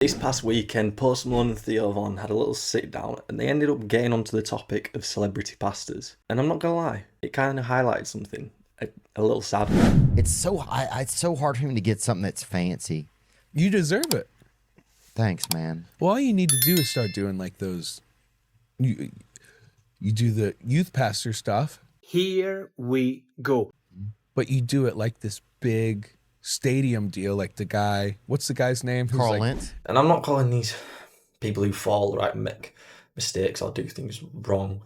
This past weekend, Post Malone and Theo had a little sit down and they ended up getting onto the topic of celebrity pastors. And I'm not gonna lie, it kind of highlighted something a little sad. It's so hard for him to get something that's fancy. You deserve it. Thanks, man. Well, all you need to do is start doing like those. You do the youth pastor stuff. Here we go. But you do it like this big stadium deal, like the guy. What's the guy's name? Carl Lentz. And I'm not calling these people who fall, right, make mistakes or do things wrong,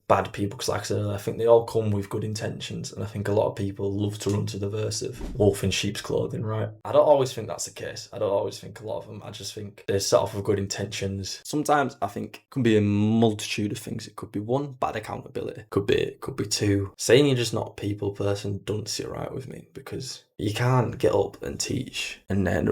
bad people, because like I said, I think they all come with good intentions, and I think a lot of people love to run to the verse of wolf in sheep's clothing, right? I don't always think that's the case. I don't always think a lot of them. I just think they set off with good intentions. Sometimes I think it could be a multitude of things. It could be one, bad accountability. Could be two, saying you're just not a people person doesn't sit right with me, because you can't get up and teach and then,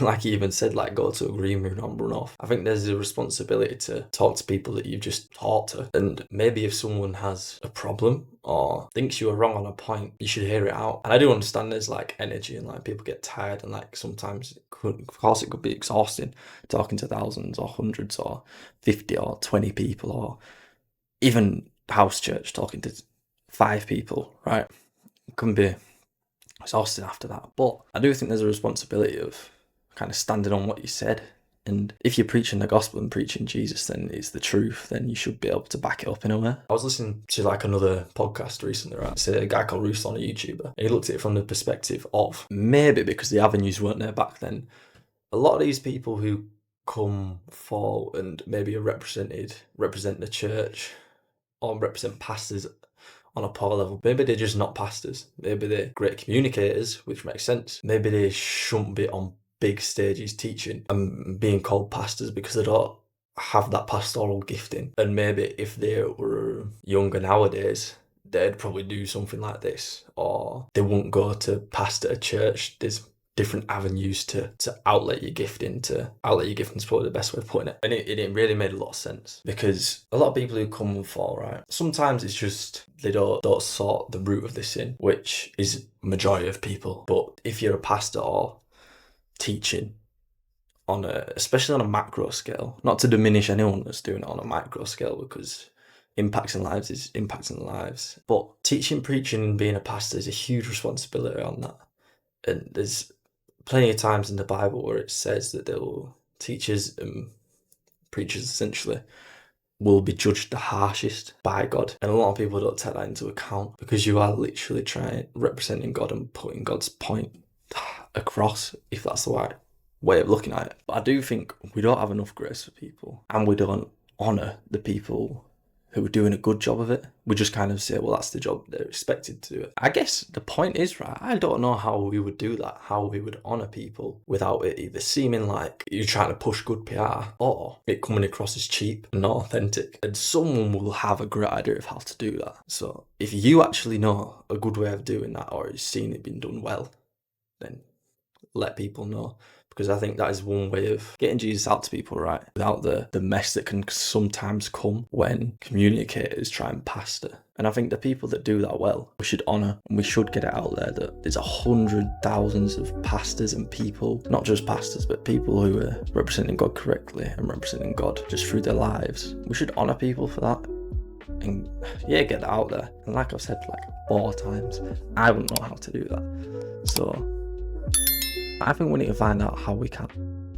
like you even said, like go to a green room and run off. I think there's a responsibility to talk to people that you've just taught to. And maybe if someone has a problem or thinks you were wrong on a point, you should hear it out. And I do understand there's like energy and like people get tired, and like sometimes of course it could be exhausting talking to thousands or hundreds or 50 or 20 people, or even house church talking to 5 people, right? It can be exhausting after that. But I do think there's a responsibility of kind of standing on what you said. And if you're preaching the gospel and preaching Jesus, then it's the truth, then you should be able to back it up in a way. I was listening to like another podcast recently, right? It's a guy called Ruslan, a YouTuber. And he looked at it from the perspective of maybe because the avenues weren't there back then, a lot of these people who come for and maybe are represent the church or represent pastors on a poor level. Maybe they're just not pastors. Maybe they're great communicators, which makes sense. Maybe they shouldn't be on big stages teaching and being called pastors because they don't have that pastoral gifting. And maybe if they were younger nowadays, they'd probably do something like this, or they wouldn't go to pastor a church. There's different avenues to outlet your gifting, is probably the best way of putting it. And it really made a lot of sense, because a lot of people who come and fall, right, sometimes it's just they don't sort the root of the sin, which is majority of people. But if you're a pastor or teaching especially on a macro scale, not to diminish anyone that's doing it on a micro scale, because impacting lives is impacting lives, but teaching, preaching and being a pastor is a huge responsibility on that. And there's plenty of times in the Bible where it says that teachers and preachers essentially will be judged the harshest by God. And a lot of people don't take that into account, because you are literally representing God and putting God's point across, if that's the right way of looking at it. But I do think we don't have enough grace for people, and we don't honour the people who are doing a good job of it. We just kind of say, well, that's the job, they're expected to do it. I guess the point is, right, I don't know how we would do that, how we would honour people without it either seeming like you're trying to push good PR or it coming across as cheap and not authentic. And someone will have a great idea of how to do that. So if you actually know a good way of doing that, or you've seen it being done well, then let people know. Because I think that is one way of getting Jesus out to people, right? Without the mess that can sometimes come when communicators try and pastor. And I think the people that do that well, we should honour, and we should get it out there that there's 100,000s of pastors and people, not just pastors, but people who are representing God correctly and representing God just through their lives. We should honour people for that. And yeah, get that out there. And like I've said like 4 times, I wouldn't know how to do that. So I think we need to find out how we can.